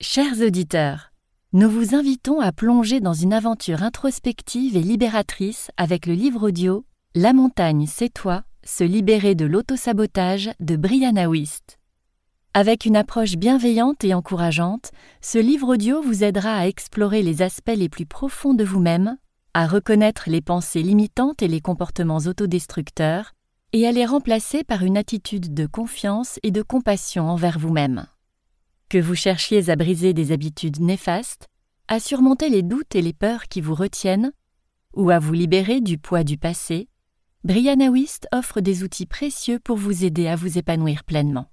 Chers auditeurs, nous vous invitons à plonger dans une aventure introspective et libératrice avec le livre audio « La montagne, c'est toi, se libérer de l'autosabotage » de Brianna Wiest. Avec une approche bienveillante et encourageante, ce livre audio vous aidera à explorer les aspects les plus profonds de vous-même, à reconnaître les pensées limitantes et les comportements autodestructeurs, et à les remplacer par une attitude de confiance et de compassion envers vous-même. Que vous cherchiez à briser des habitudes néfastes, à surmonter les doutes et les peurs qui vous retiennent, ou à vous libérer du poids du passé, Brianna Wiest offre des outils précieux pour vous aider à vous épanouir pleinement.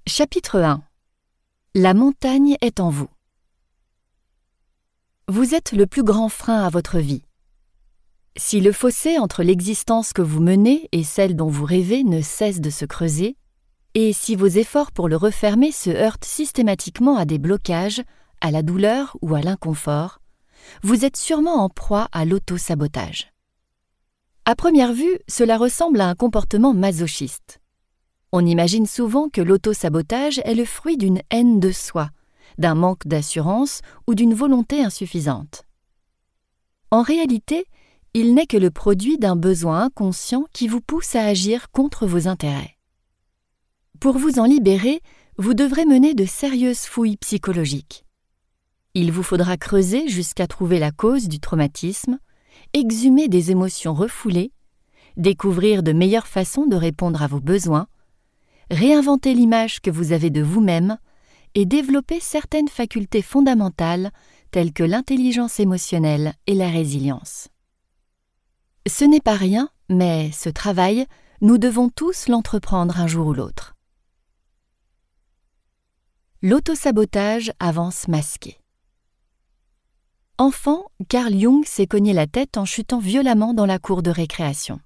Chapitre 1. La montagne est en vous. Vous êtes le plus grand frein à votre vie. Si le fossé entre l'existence que vous menez et celle dont vous rêvez ne cesse de se creuser, et si vos efforts pour le refermer se heurtent systématiquement à des blocages, à la douleur ou à l'inconfort, vous êtes sûrement en proie à l'auto-sabotage. À première vue, cela ressemble à un comportement masochiste. On imagine souvent que l'auto-sabotage est le fruit d'une haine de soi, d'un manque d'assurance ou d'une volonté insuffisante. En réalité, il n'est que le produit d'un besoin inconscient qui vous pousse à agir contre vos intérêts. Pour vous en libérer, vous devrez mener de sérieuses fouilles psychologiques. Il vous faudra creuser jusqu'à trouver la cause du traumatisme, exhumer des émotions refoulées, découvrir de meilleures façons de répondre à vos besoins, réinventer l'image que vous avez de vous-même et développer certaines facultés fondamentales telles que l'intelligence émotionnelle et la résilience. Ce n'est pas rien, mais ce travail, nous devons tous l'entreprendre un jour ou l'autre. L'autosabotage avance masqué. Enfant, Carl Jung s'est cogné la tête en chutant violemment dans la cour de récréation.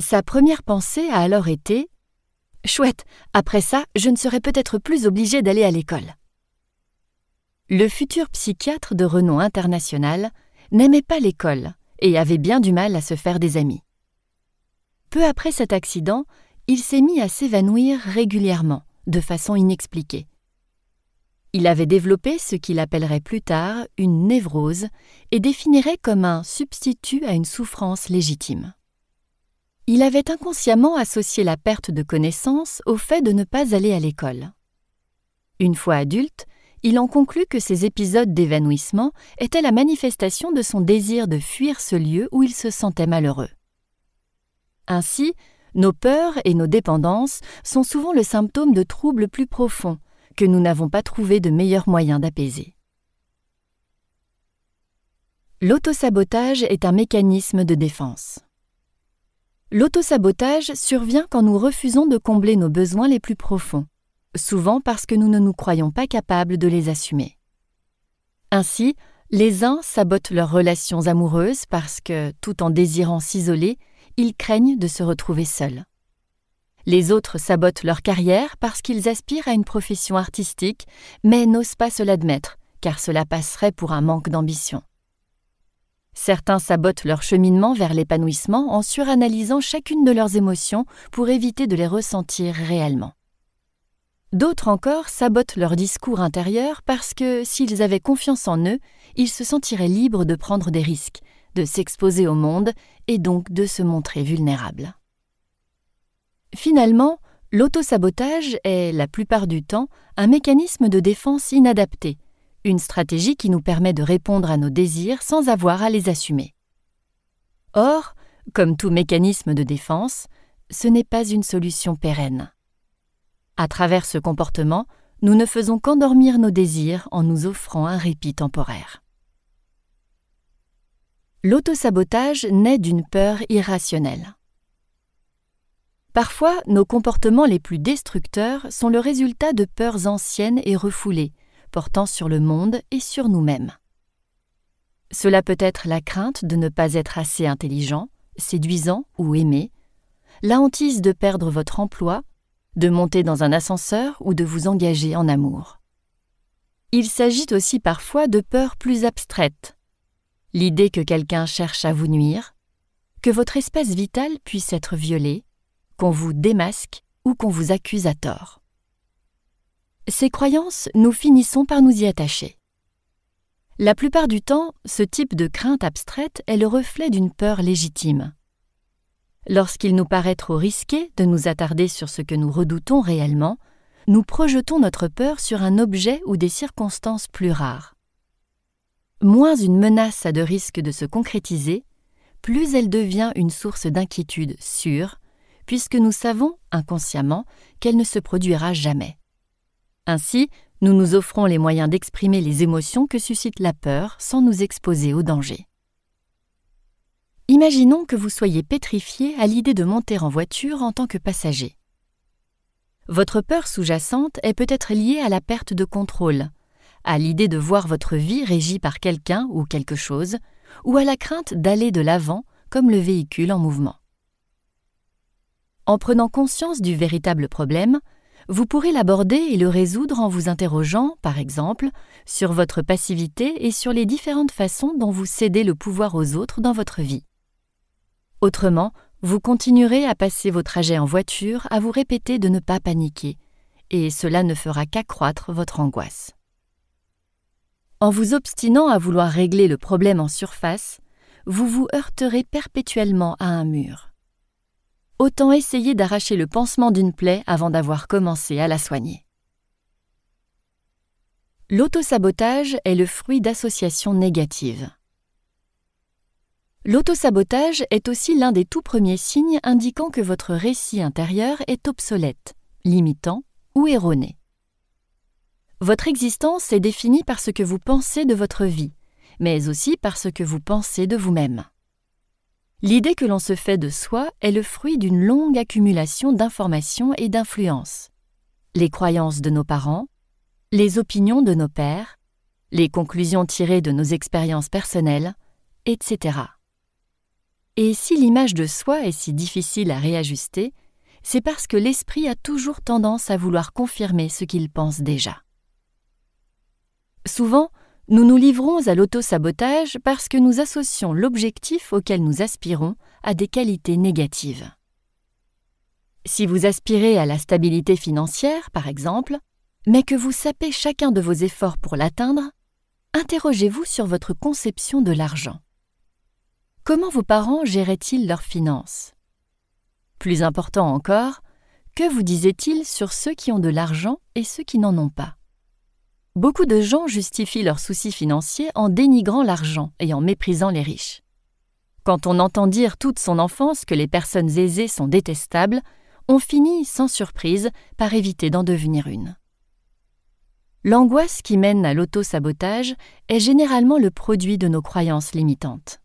Sa première pensée a alors été « Chouette, après ça, je ne serai peut-être plus obligé d'aller à l'école. » Le futur psychiatre de renom international n'aimait pas l'école et avait bien du mal à se faire des amis. Peu après cet accident, il s'est mis à s'évanouir régulièrement, de façon inexpliquée. Il avait développé ce qu'il appellerait plus tard une névrose et définirait comme un substitut à une souffrance légitime. Il avait inconsciemment associé la perte de connaissance au fait de ne pas aller à l'école. Une fois adulte, il en conclut que ces épisodes d'évanouissement étaient la manifestation de son désir de fuir ce lieu où il se sentait malheureux. Ainsi, nos peurs et nos dépendances sont souvent le symptôme de troubles plus profonds que nous n'avons pas trouvé de meilleurs moyens d'apaiser. L'autosabotage est un mécanisme de défense. L'autosabotage survient quand nous refusons de combler nos besoins les plus profonds, souvent parce que nous ne nous croyons pas capables de les assumer. Ainsi, les uns sabotent leurs relations amoureuses parce que, tout en désirant s'isoler, ils craignent de se retrouver seuls. Les autres sabotent leur carrière parce qu'ils aspirent à une profession artistique, mais n'osent pas se l'admettre, car cela passerait pour un manque d'ambition. Certains sabotent leur cheminement vers l'épanouissement en suranalysant chacune de leurs émotions pour éviter de les ressentir réellement. D'autres encore sabotent leur discours intérieur parce que, s'ils avaient confiance en eux, ils se sentiraient libres de prendre des risques, de s'exposer au monde et donc de se montrer vulnérables. Finalement, l'autosabotage est, la plupart du temps, un mécanisme de défense inadapté, une stratégie qui nous permet de répondre à nos désirs sans avoir à les assumer. Or, comme tout mécanisme de défense, ce n'est pas une solution pérenne. À travers ce comportement, nous ne faisons qu'endormir nos désirs en nous offrant un répit temporaire. L'autosabotage naît d'une peur irrationnelle. Parfois, nos comportements les plus destructeurs sont le résultat de peurs anciennes et refoulées, portant sur le monde et sur nous-mêmes. Cela peut être la crainte de ne pas être assez intelligent, séduisant ou aimé, la hantise de perdre votre emploi, de monter dans un ascenseur ou de vous engager en amour. Il s'agit aussi parfois de peurs plus abstraites. L'idée que quelqu'un cherche à vous nuire, que votre espace vital puisse être violé, qu'on vous démasque ou qu'on vous accuse à tort. Ces croyances, nous finissons par nous y attacher. La plupart du temps, ce type de crainte abstraite est le reflet d'une peur légitime. Lorsqu'il nous paraît trop risqué de nous attarder sur ce que nous redoutons réellement, nous projetons notre peur sur un objet ou des circonstances plus rares. Moins une menace a de risque de se concrétiser, plus elle devient une source d'inquiétude sûre, puisque nous savons, inconsciemment, qu'elle ne se produira jamais. Ainsi, nous nous offrons les moyens d'exprimer les émotions que suscite la peur sans nous exposer au danger. Imaginons que vous soyez pétrifié à l'idée de monter en voiture en tant que passager. Votre peur sous-jacente est peut-être liée à la perte de contrôle, à l'idée de voir votre vie régie par quelqu'un ou quelque chose, ou à la crainte d'aller de l'avant comme le véhicule en mouvement. En prenant conscience du véritable problème, vous pourrez l'aborder et le résoudre en vous interrogeant, par exemple, sur votre passivité et sur les différentes façons dont vous cédez le pouvoir aux autres dans votre vie. Autrement, vous continuerez à passer vos trajets en voiture à vous répéter de ne pas paniquer, et cela ne fera qu'accroître votre angoisse. En vous obstinant à vouloir régler le problème en surface, vous vous heurterez perpétuellement à un mur. Autant essayer d'arracher le pansement d'une plaie avant d'avoir commencé à la soigner. L'autosabotage est le fruit d'associations négatives. L'autosabotage est aussi l'un des tout premiers signes indiquant que votre récit intérieur est obsolète, limitant ou erroné. Votre existence est définie par ce que vous pensez de votre vie, mais aussi par ce que vous pensez de vous-même. L'idée que l'on se fait de soi est le fruit d'une longue accumulation d'informations et d'influences. Les croyances de nos parents, les opinions de nos pairs, les conclusions tirées de nos expériences personnelles, etc. Et si l'image de soi est si difficile à réajuster, c'est parce que l'esprit a toujours tendance à vouloir confirmer ce qu'il pense déjà. Souvent, nous nous livrons à l'autosabotage parce que nous associons l'objectif auquel nous aspirons à des qualités négatives. Si vous aspirez à la stabilité financière, par exemple, mais que vous sapez chacun de vos efforts pour l'atteindre, interrogez-vous sur votre conception de l'argent. Comment vos parents géraient-ils leurs finances? Plus important encore, que vous disaient-ils sur ceux qui ont de l'argent et ceux qui n'en ont pas? Beaucoup de gens justifient leurs soucis financiers en dénigrant l'argent et en méprisant les riches. Quand on entend dire toute son enfance que les personnes aisées sont détestables, on finit, sans surprise, par éviter d'en devenir une. L'angoisse qui mène à l'auto-sabotage est généralement le produit de nos croyances limitantes.